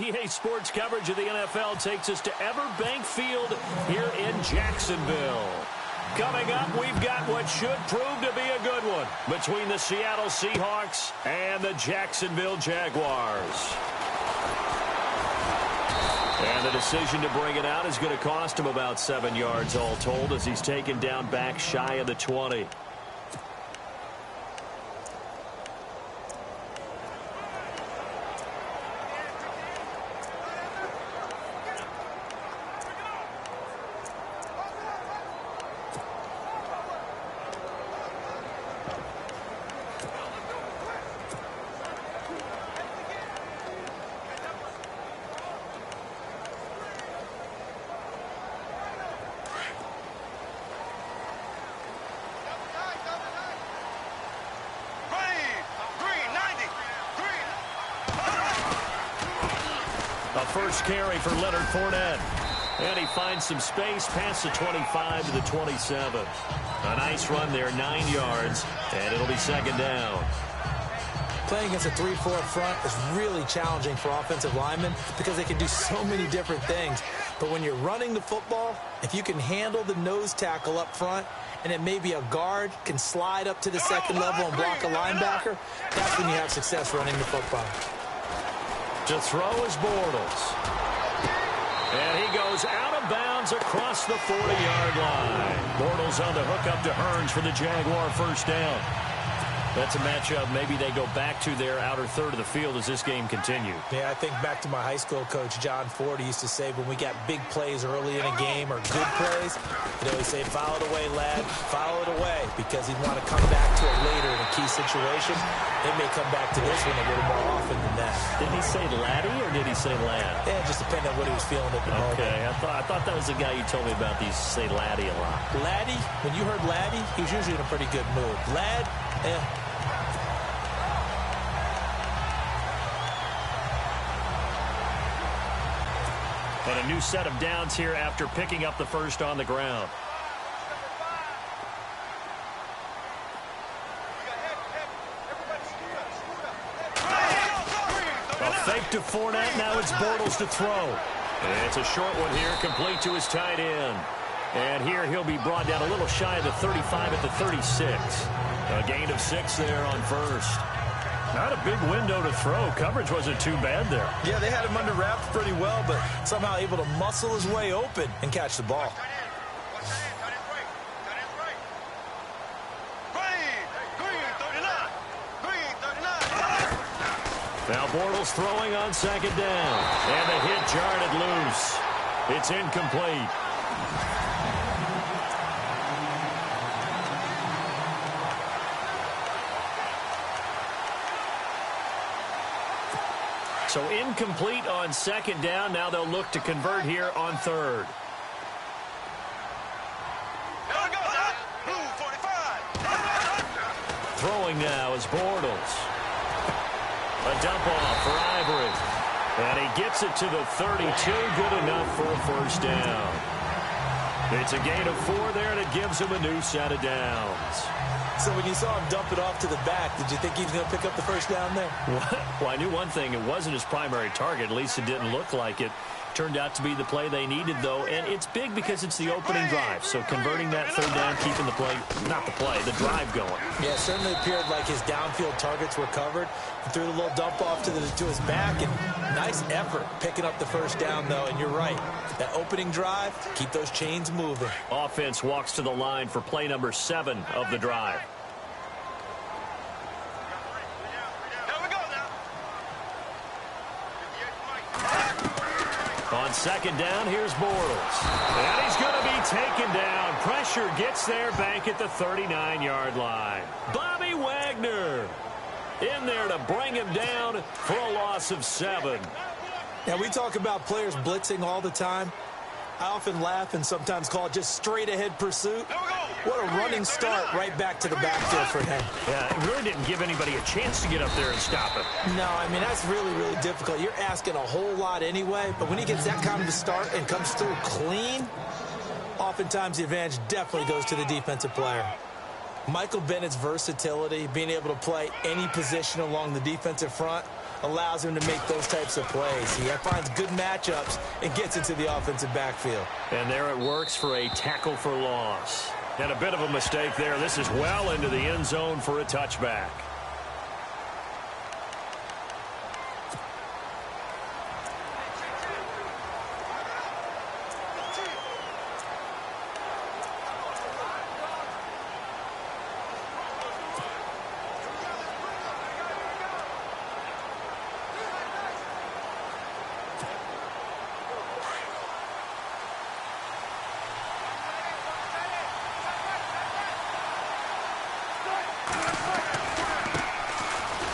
EA Sports coverage of the NFL takes us to Everbank Field here in Jacksonville. Coming up, we've got what should prove to be a good one between the Seattle Seahawks and the Jacksonville Jaguars. And the decision to bring it out is going to cost him about 7 yards all told as he's taken down back shy of the 20. First carry for Leonard Fournette. And he finds some space past the 25 to the 27. A nice run there, 9 yards, and it'll be second down. Playing against a 3-4 front is really challenging for offensive linemen because they can do so many different things. But when you're running the football, if you can handle the nose tackle up front, and then maybe a guard can slide up to the second level and block a linebacker, that's when you have success running the football. To throw is Bortles. And he goes out of bounds across the 40-yard line. Bortles on the hook up to Hearns for the Jaguar first down. That's a matchup maybe they go back to their outer third of the field as this game continues. Yeah, I think back to my high school coach, John Ford. He used to say when we got big plays early in a game or good plays, he'd always say, foul it away, lad, foul it away, because he'd want to come back to it later in a key situation. They may come back to this one a little more often than that. Did he say laddie or did he say lad? Yeah, just depending on what he was feeling at the moment. Okay, I thought that was the guy you told me about. These say laddie a lot. Laddie, when you heard laddie, he was usually in a pretty good mood. Lad, And a new set of downs here after picking up the first on the ground. A fake to Fournette. Now it's Bortles to throw. And it's a short one here, complete to his tight end. And here he'll be brought down a little shy of the 35 at the 36. A gain of 6 there on first. Not a big window to throw. Coverage wasn't too bad there. Yeah, they had him under wraps pretty well, but somehow able to muscle his way open and catch the ball. Now Bortles throwing on second down. And the hit jarred it loose. It's incomplete. So incomplete on second down. Now they'll look to convert here on third. Throwing now is Bortles. A dump off for Ivory. And he gets it to the 32. Good enough for a first down. It's a gain of 4 there, and it gives him a new set of downs. So when you saw him dump it off to the back, did you think he was going to pick up the first down there? Well, I knew one thing. It wasn't his primary target. At least it didn't look like it. Turned out to be the play they needed, though. And it's big because it's the opening drive. So converting that third down, keeping the play, not the play, the drive going. Yeah, it certainly appeared like his downfield targets were covered. He threw the little dump off to his back. And nice effort picking up the first down, though. And you're right. That opening drive, keep those chains moving. Offense walks to the line for play number 7 of the drive. On second down, here's Bortles. And he's going to be taken down. Pressure gets there back at the 39-yard line. Bobby Wagner in there to bring him down for a loss of 7. Now, we talk about players blitzing all the time. I often laugh and sometimes call it just straight-ahead pursuit. What a running start right back to the backfield for him. Yeah, it really didn't give anybody a chance to get up there and stop him. No, I mean, that's really, really difficult. You're asking a whole lot anyway, but when he gets that kind of a start and comes through clean, oftentimes the advantage definitely goes to the defensive player. Michael Bennett's versatility, being able to play any position along the defensive front, allows him to make those types of plays. He finds good matchups and gets into the offensive backfield. And there it works for a tackle for loss. And a bit of a mistake there. This is well into the end zone for a touchback.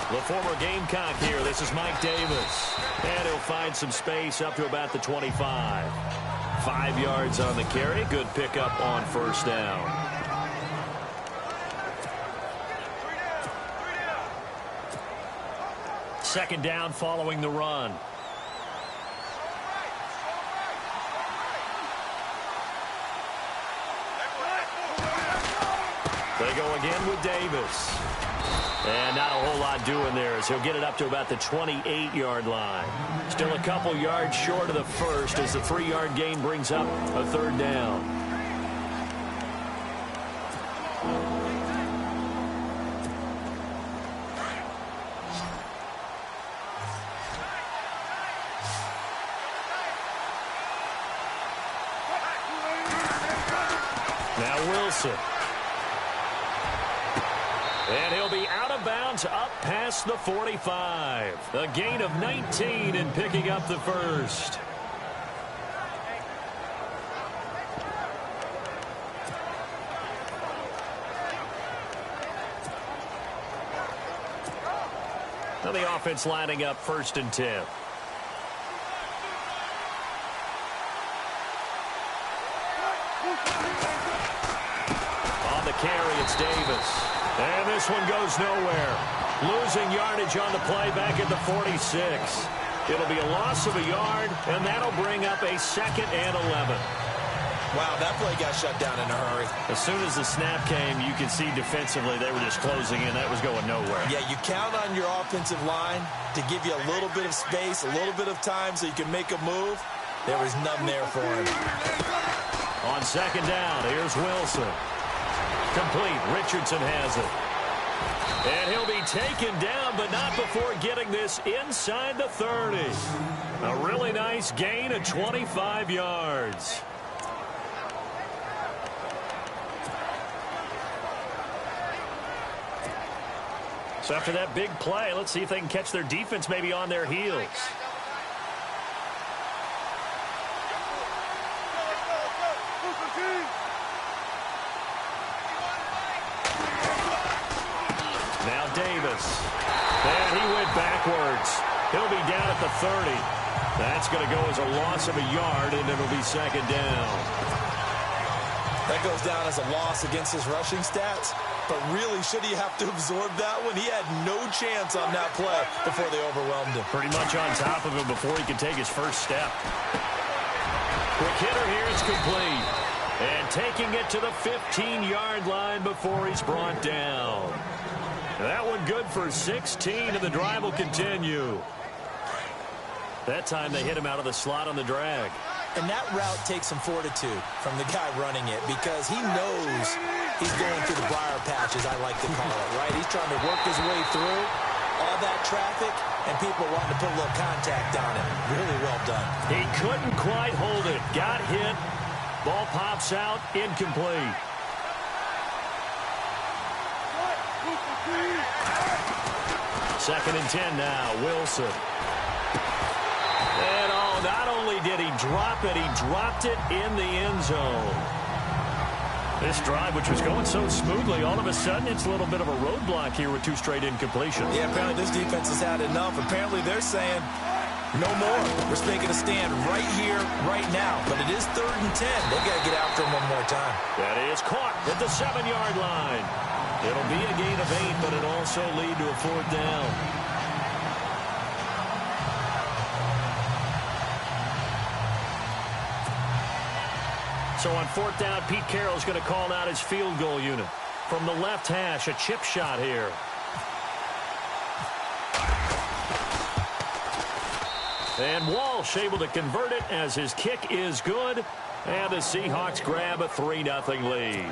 The former Gamecock here. This is Mike Davis. And he'll find some space up to about the 25. 5 yards on the carry. Good pickup on first down. Second down following the run. They go again with Davis. And not a whole lot doing there as he'll get it up to about the 28-yard line. Still a couple yards short of the first as the 3-yard gain brings up a third down. Now Wilson. And he'll be out of bounds up past the 45. A gain of 19 in picking up the first. Now the offense lining up 1st and 10. On the carry, it's Davis. And this one goes nowhere. Losing yardage on the play back at the 46. It'll be a loss of a yard, and that'll bring up a 2nd and 11. Wow, that play got shut down in a hurry. As soon as the snap came, you could see defensively they were just closing in. That was going nowhere. Yeah, you count on your offensive line to give you a little bit of space, a little bit of time so you can make a move. There was none there for him. On second down, here's Wilson. Complete. Richardson has it. And he'll be taken down, but not before getting this inside the 30. A really nice gain of 25 yards. So after that big play, let's see if they can catch their defense maybe on their heels. Now Davis. And he went backwards. He'll be down at the 30. That's going to go as a loss of a yard, and it'll be second down. That goes down as a loss against his rushing stats. But really, should he have to absorb that one? He had no chance on that play before they overwhelmed him. Pretty much on top of him before he could take his first step. Quick hitter here, it's complete. And taking it to the 15-yard line before he's brought down. That one good for 16, and the drive will continue. That time they hit him out of the slot on the drag. And that route takes some fortitude from the guy running it because he knows he's going through the briar patch, as I like to call it, right? He's trying to work his way through all that traffic, and people wanting to put a little contact on it. Really well done. He couldn't quite hold it. Got hit. Ball pops out. Incomplete. Second and 10 now. Wilson. And not only did he drop it, he dropped it in the end zone. This drive, which was going so smoothly, all of a sudden it's a little bit of a roadblock here with 2 straight incompletions. Yeah, apparently this defense has had enough. Apparently they're saying no more. We're making a stand right here, right now. But it is 3rd and 10. They've got to get after him one more time. That is caught at the 7-yard line. It'll be a gain of 8, but it'll also lead to a 4th down. So on 4th down, Pete Carroll's going to call out his field goal unit. From the left hash, a chip shot here. And Walsh able to convert it as his kick is good. And the Seahawks grab a 3-0 lead.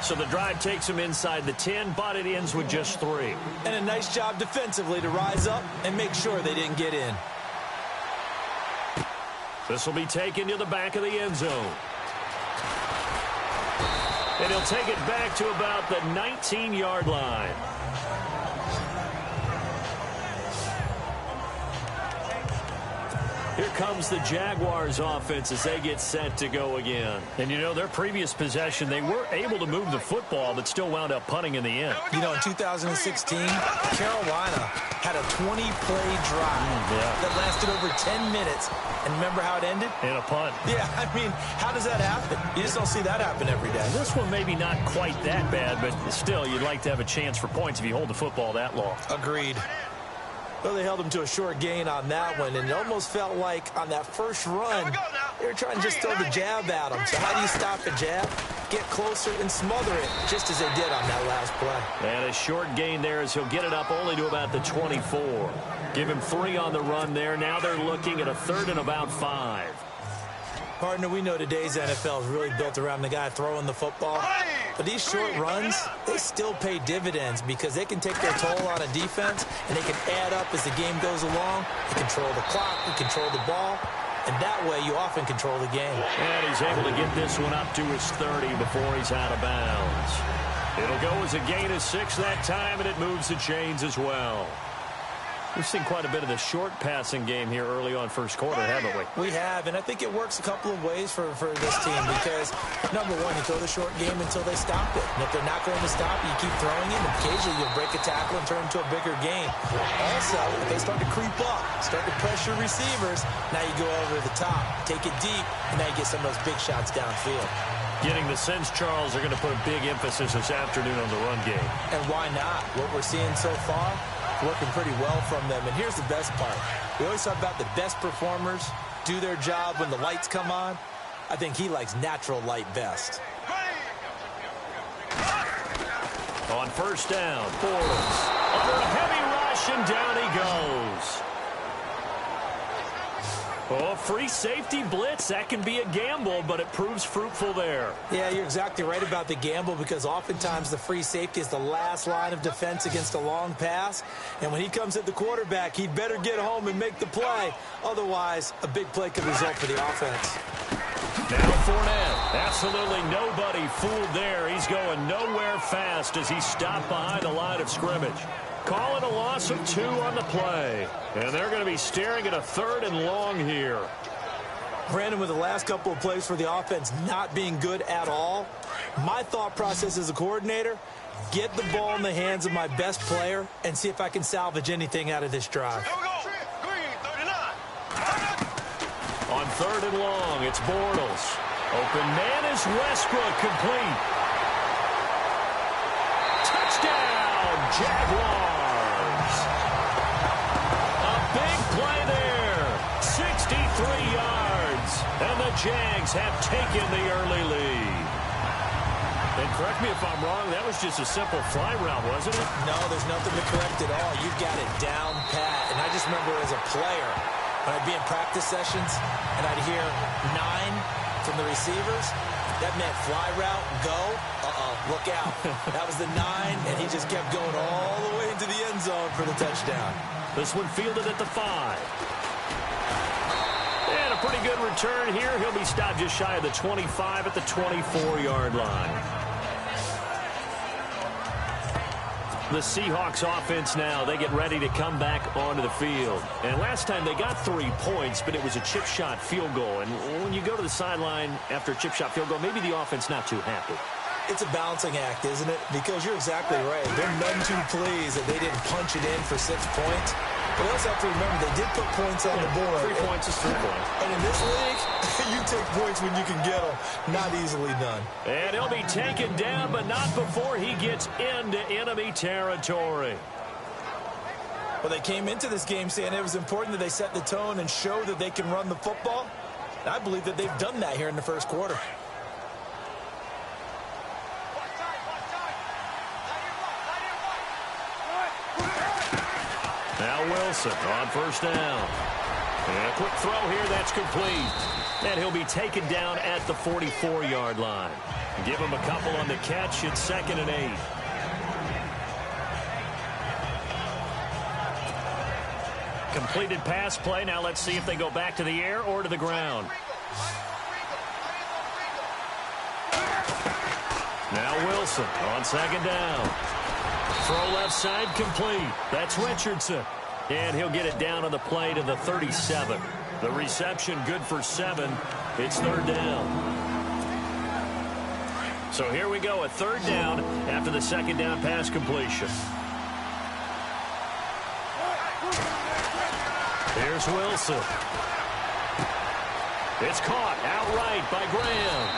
So the drive takes them inside the 10, but it ends with just 3. And a nice job defensively to rise up and make sure they didn't get in. This will be taken to the back of the end zone. And he'll take it back to about the 19-yard line. Here comes the Jaguars offense as they get set to go again. And, you know, their previous possession, they were able to move the football, but still wound up punting in the end. You know, in 2016, Carolina had a 20-play drive that lasted over 10 minutes. And remember how it ended? In a punt. Yeah, I mean, how does that happen? You just don't see that happen every day. This one maybe not quite that bad, but still, you'd like to have a chance for points if you hold the football that long. Agreed. Well, they held him to a short gain on that one, and it almost felt like on that first run, they were trying to just throw the jab at him. So how do you stop a jab? Get closer and smother it, just as they did on that last play. And a short gain there as he'll get it up only to about the 24. Give him 3 on the run there. Now they're looking at a 3rd and about 5. Partner, we know today's NFL is really built around the guy throwing the football. But these short runs, they still pay dividends because they can take their toll on a defense, and they can add up as the game goes along. They control the clock, they control the ball, and that way you often control the game. And he's able to get this one up to his 30 before he's out of bounds. It'll go as a gain of 6 that time, and it moves the chains as well. We've seen quite a bit of the short passing game here early on first quarter, haven't we? We have, and I think it works a couple of ways for this team because, number one, you throw the short game until they stop it. And if they're not going to stop it, you keep throwing it, and occasionally you'll break a tackle and turn it into a bigger game. Also, if they start to creep up, start to pressure receivers, now you go over the top, take it deep, and now you get some of those big shots downfield. Getting the sense, Charles, are going to put a big emphasis this afternoon on the run game. And why not? What we're seeing so far, working pretty well from them. And here's the best part. We always talk about the best performers do their job when the lights come on. I think he likes natural light best. On first down, Bortles under a heavy rush, and down he goes. Oh, free safety blitz. That can be a gamble, but it proves fruitful there. Yeah, you're exactly right about the gamble because oftentimes the free safety is the last line of defense against a long pass. And when he comes at the quarterback, he'd better get home and make the play. Otherwise, a big play could result for the offense. Now Fournette. Absolutely nobody fooled there. He's going nowhere fast as he stopped behind the line of scrimmage. Calling a loss of 2 on the play. And they're going to be staring at a 3rd and long here. Brandon, with the last couple of plays for the offense not being good at all, my thought process as a coordinator, get the ball in the hands of my best player and see if I can salvage anything out of this drive. On 3rd and long, it's Bortles. Open man is Westbrook, complete. Touchdown, Jaguars. A big play there. 63 yards. And the Jags have taken the early lead. And correct me if I'm wrong, that was just a simple fly route, wasn't it? No, there's nothing to correct at all. You've got it down pat. And I just remember as a player, when I'd be in practice sessions and I'd hear 9 from the receivers, that meant fly route, go, look out. That was the 9, and he just kept going all the way into the end zone for the touchdown. This one fielded at the 5. And a pretty good return here. He'll be stopped just shy of the 25 at the 24-yard line. The Seahawks offense now, they get ready to come back onto the field. And last time they got 3 points, but it was a chip shot field goal. And when you go to the sideline after a chip shot field goal, maybe the offense not too happy. It's a balancing act, isn't it? Because you're exactly right. They're none too pleased that they didn't punch it in for 6 points. But we also have to remember they did put points on the board. 3 points is 3 points. And in this league, you take points when you can get them. Not easily done. And he'll be taken down, but not before he gets into enemy territory. Well, they came into this game saying it was important that they set the tone and show that they can run the football. And I believe that they've done that here in the first quarter. Now Wilson on first down. And a quick throw here, that's complete. And he'll be taken down at the 44-yard line. Give him a couple on the catch. It's 2nd and 8. Completed pass play. Now let's see if they go back to the air or to the ground. Now Wilson on 2nd down. Throw left side complete. That's Richardson. And he'll get it down on the play to the 37. The reception good for 7. It's 3rd down. So here we go, a 3rd down after the 2nd down pass completion. Here's Wilson. It's caught outright by Graham.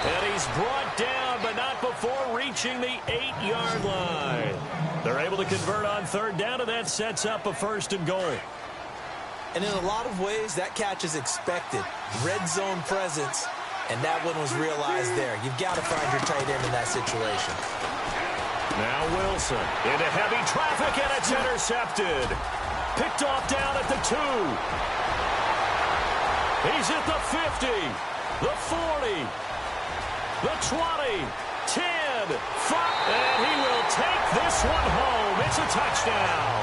And he's brought down, but not before reaching the 8-yard line. They're able to convert on 3rd down, and that sets up a 1st and goal. And in a lot of ways, that catch is expected. Red zone presence, and that one was realized there. You've got to find your tight end in that situation. Now Wilson into heavy traffic, and it's intercepted. Picked off down at the 2. He's at the 50, the 40, the 20, 10, 5, and he will take this one home. It's a touchdown.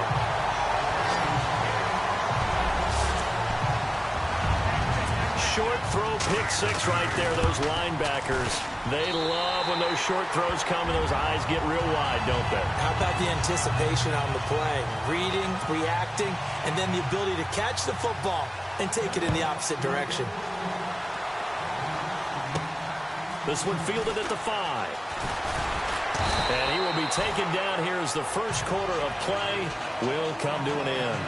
Short throw, pick 6 right there. Those linebackers, they love when those short throws come and those eyes get real wide, don't they? How about the anticipation on the play? Reading, reacting, and then the ability to catch the football and take it in the opposite direction. This one fielded at the 5. And he will be taken down here as the first quarter of play will come to an end.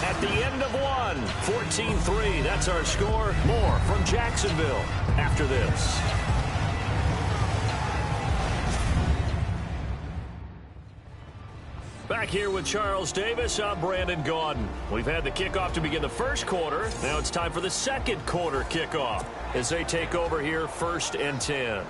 At the end of one, 14-3. That's our score. More from Jacksonville after this. Back here with Charles Davis, I'm Brandon Gaudin. We've had the kickoff to begin the first quarter. Now it's time for the second quarter kickoff as they take over here, 1st and 10.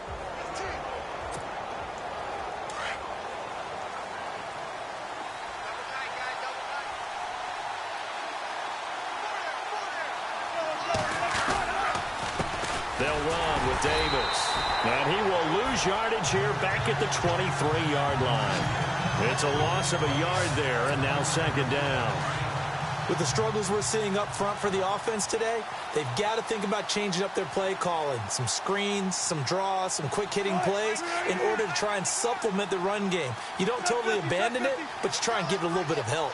They'll run with Davis. And he will lose yardage here back at the 23-yard line. It's a loss of a yard there, and now 2nd down. With the struggles we're seeing up front for the offense today, they've got to think about changing up their play calling. Some screens, some draws, some quick-hitting plays in order to try and supplement the run game. You don't totally abandon it, but you try and give it a little bit of help.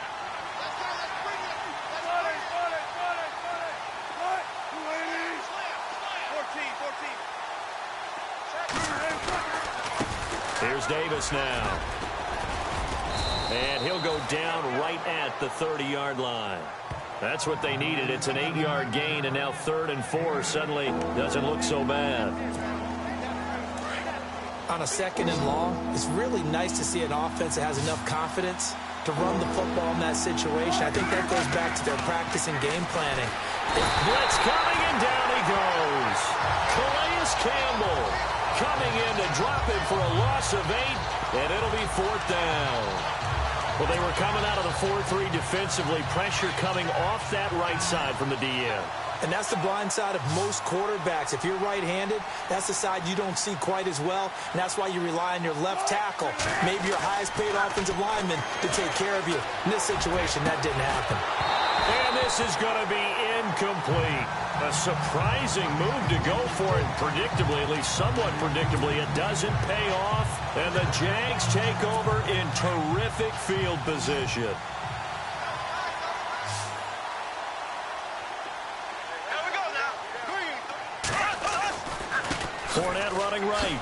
Here's Davis now. And he'll go down right at the 30-yard line. That's what they needed. It's an 8-yard gain, and now 3rd and 4 suddenly doesn't look so bad. On a 2nd and long, it's really nice to see an offense that has enough confidence to run the football in that situation. I think that goes back to their practice and game planning. Blitz coming, and down he goes. Calais Campbell coming in to drop it for a loss of 8, and it'll be 4th down. Well, they were coming out of the 4-3 defensively. Pressure coming off that right side from the DN. And that's the blind side of most quarterbacks. If you're right-handed, that's the side you don't see quite as well, and that's why you rely on your left tackle, maybe your highest-paid offensive lineman, to take care of you. In this situation, that didn't happen. And this is going to be incomplete. A surprising move to go for it. Predictably, at least somewhat predictably, it doesn't pay off. And the Jags take over in terrific field position. Fournette running right.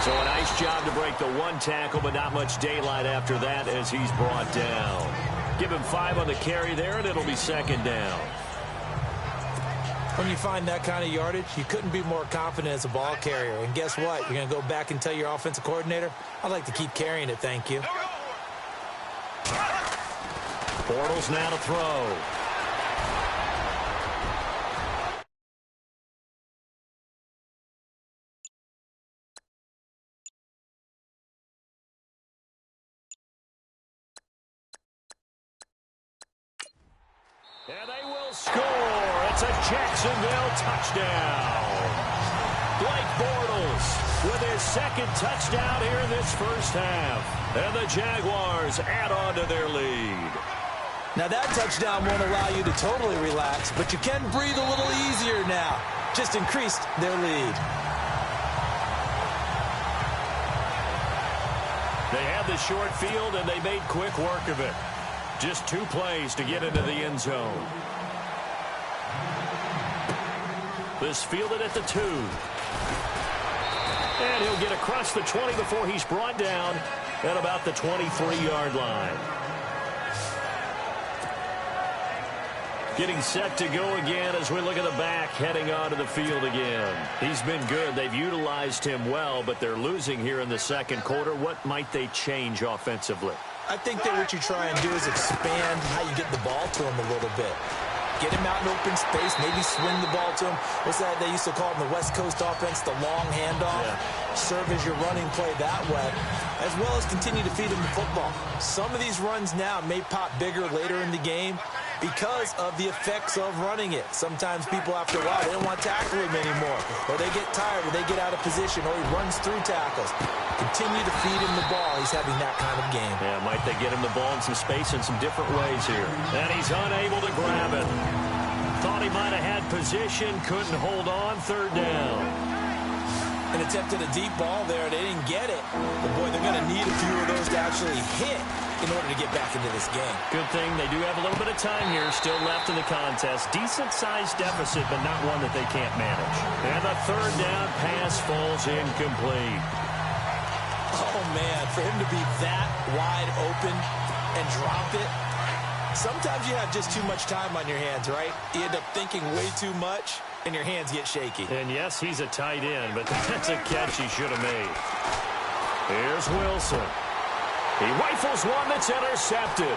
So a nice job to break the 1 tackle, but not much daylight after that as he's brought down. Give him 5 on the carry there, and it'll be 2nd down. When you find that kind of yardage, you couldn't be more confident as a ball carrier. And guess what? You're going to go back and tell your offensive coordinator, I'd like to keep carrying it, thank you. Bortles now to throw. And they will score. It's a Jacksonville touchdown. Blake Bortles with his second touchdown here in this first half. And the Jaguars add on to their lead. Now that touchdown won't allow you to totally relax, but you can breathe a little easier now. Just increased their lead. They had the short field, and they made quick work of it. Just 2 plays to get into the end zone. This fielded at the 2. And he'll get across the 20 before he's brought down at about the 23-yard line. Getting set to go again as we look at the back heading onto the field again. He's been good. They've utilized him well, but they're losing here in the second quarter. What might they change offensively? I think that what you try and do is expand how you get the ball to him a little bit. Get him out in open space, maybe swing the ball to him. What's that they used to call it in the West Coast offense, the long handoff? Yeah. Serve as your running play that way, as well as continue to feed him the football. Some of these runs now may pop bigger later in the game because of the effects of running it. Sometimes people, after a while, they don't want to tackle him anymore, or they get tired, or they get out of position, or he runs through tackles. Continue to feed him the ball. He's having that kind of game. Yeah, might they get him the ball in some space in some different ways here. And he's unable to grab it. Thought he might have had position, couldn't hold on, third down. An attempt at a deep ball there. They didn't get it. But, boy, they're going to need a few of those to actually hit in order to get back into this game. Good thing they do have a little bit of time here still left in the contest. Decent-sized deficit, but not one that they can't manage. And the third down pass falls incomplete. Oh, man, for him to be that wide open and drop it. Sometimes you have just too much time on your hands, right? You end up thinking way too much, and your hands get shaky. And, yes, he's a tight end, but that's a catch he should have made. Here's Wilson. He rifles one that's intercepted.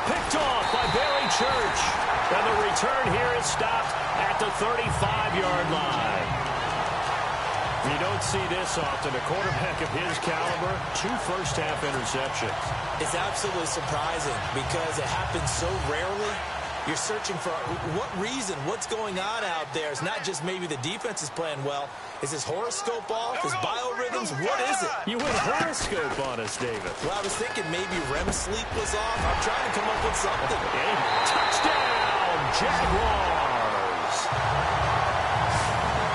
Picked off by Barry Church. And the return here is stopped at the 35-yard line. You don't see this often. A quarterback of his caliber, 2 first-half interceptions. It's absolutely surprising because it happens so rarely. You're searching for what reason, what's going on out there. It's not just maybe the defense is playing well. Is his horoscope off? His biorhythms? What is it? You went horoscope on us, David. Well, I was thinking maybe REM sleep was off. I'm trying to come up with something. And touchdown, Jaguars!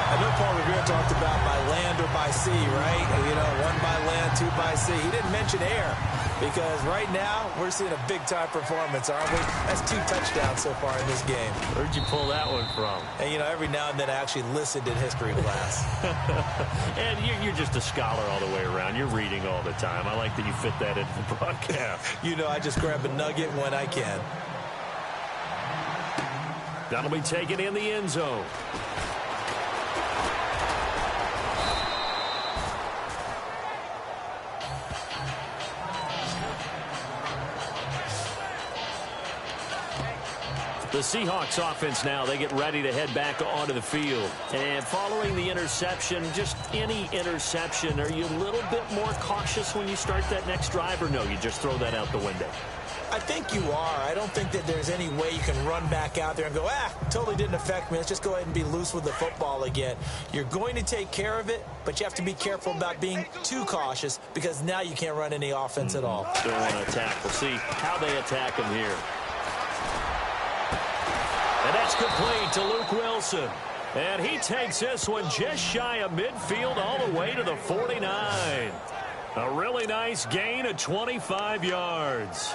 I know Paul Revere talked about by land or by sea, right? You know, 1 by land, 2 by sea. He didn't mention air because right now we're seeing a big-time performance, aren't we? That's 2 touchdowns so far in this game. Where'd you pull that one from? And, you know, every now and then I actually listened in history class. And you're just a scholar all the way around. You're reading all the time. I like that you fit that into the broadcast. You know, I just grab a nugget when I can. That'll be taken in the end zone. The Seahawks offense now, they get ready to head back onto the field. And following the interception, just any interception, are you a little bit more cautious when you start that next drive, or no, you just throw that out the window? I think you are. I don't think that there's any way you can run back out there and go, totally didn't affect me. Let's just go ahead and be loose with the football again. You're going to take care of it, but you have to be careful about being too cautious because now you can't run any offense at all. Don't want to attack. We'll see how they attack him here. And that's complete to Luke Wilson. And he takes this one just shy of midfield all the way to the 49. A really nice gain of 25 yards.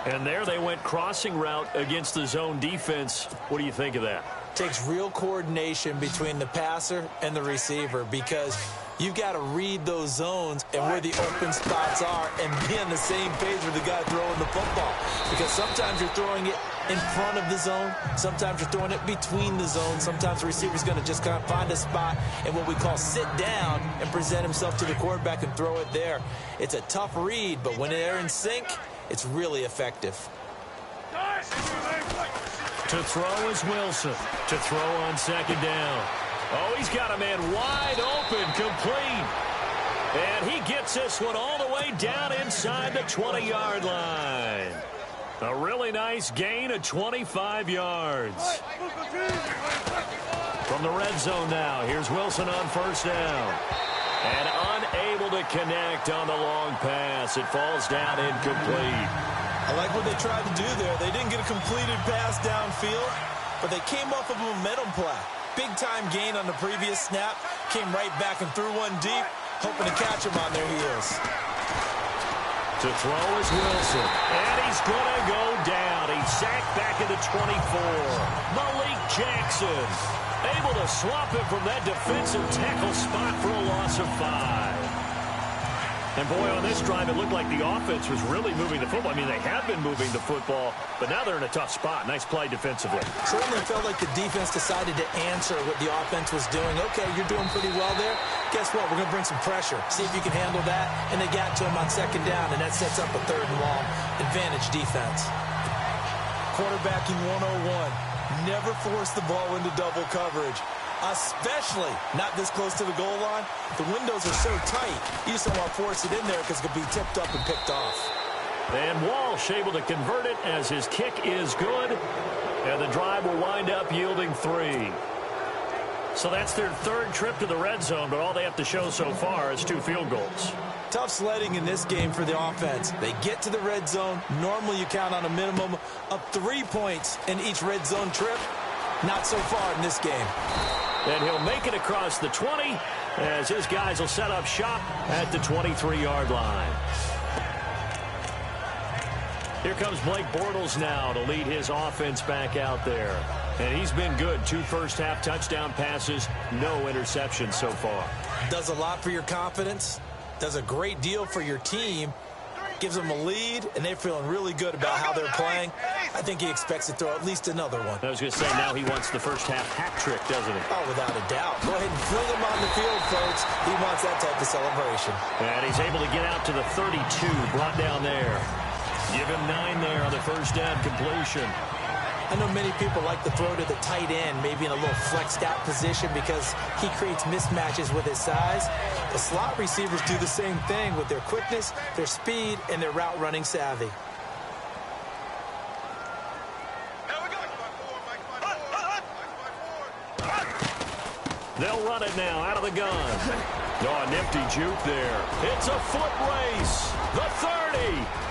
And there they went crossing route against the zone defense. What do you think of that? Takes real coordination between the passer and the receiver because you've got to read those zones and where the open spots are and be on the same page with the guy throwing the football. Because sometimes you're throwing it in front of the zone. Sometimes you're throwing it between the zones. Sometimes the receiver's going to just kind of find a spot and what we call sit down and present himself to the quarterback and throw it there. It's a tough read, but when they're in sync, it's really effective. To throw is Wilson. To throw on second down. Oh, he's got a man wide open, complete. And he gets this one all the way down inside the 20-yard line. A really nice gain of 25 yards. From the red zone now, here's Wilson on first down. And unable to connect on the long pass. It falls down incomplete. I like what they tried to do there. They didn't get a completed pass downfield, but they came off of a momentum play. Big-time gain on the previous snap. Came right back and threw one deep, hoping to catch him on their heels. To throw is Wilson. And he's going to go down. He's sacked back at the 24. Malik Jackson able to swap him from that defensive tackle spot for a loss of 5. And, boy, on this drive, it looked like the offense was really moving the football. I mean, they have been moving the football, but now they're in a tough spot. Nice play defensively. Certainly felt like the defense decided to answer what the offense was doing. Okay, you're doing pretty well there. Guess what? We're going to bring some pressure. See if you can handle that. And they got to him on second down, and that sets up a third and long advantage defense. Quarterbacking 101. Never force the ball into double coverage, especially not this close to the goal line. The windows are so tight, you just don't want to force it in there because it could be tipped up and picked off. And Walsh able to convert it as his kick is good. And the drive will wind up yielding 3. So that's their third trip to the red zone, but all they have to show so far is 2 field goals. Tough sledding in this game for the offense. They get to the red zone. Normally you count on a minimum of 3 points in each red zone trip. Not so far in this game. And he'll make it across the 20 as his guys will set up shop at the 23-yard line. Here comes Blake Bortles now to lead his offense back out there. And he's been good. 2 first-half touchdown passes, no interceptions so far. Does a lot for your confidence. Does a great deal for your team. Gives them a lead, and they're feeling really good about how they're playing. I think he expects to throw at least another one. I was going to say, now he wants the first-half hat trick, doesn't he? Oh, without a doubt. Go ahead and fling him on the field, folks. He wants that type of celebration. And he's able to get out to the 32, brought down there. Give him 9 there on the first down completion. I know many people like to throw to the tight end, maybe in a little flexed out position because he creates mismatches with his size. The slot receivers do the same thing with their quickness, their speed, and their route running savvy. They'll run it now out of the gun. Oh, a nifty juke there. It's a foot race. The 30.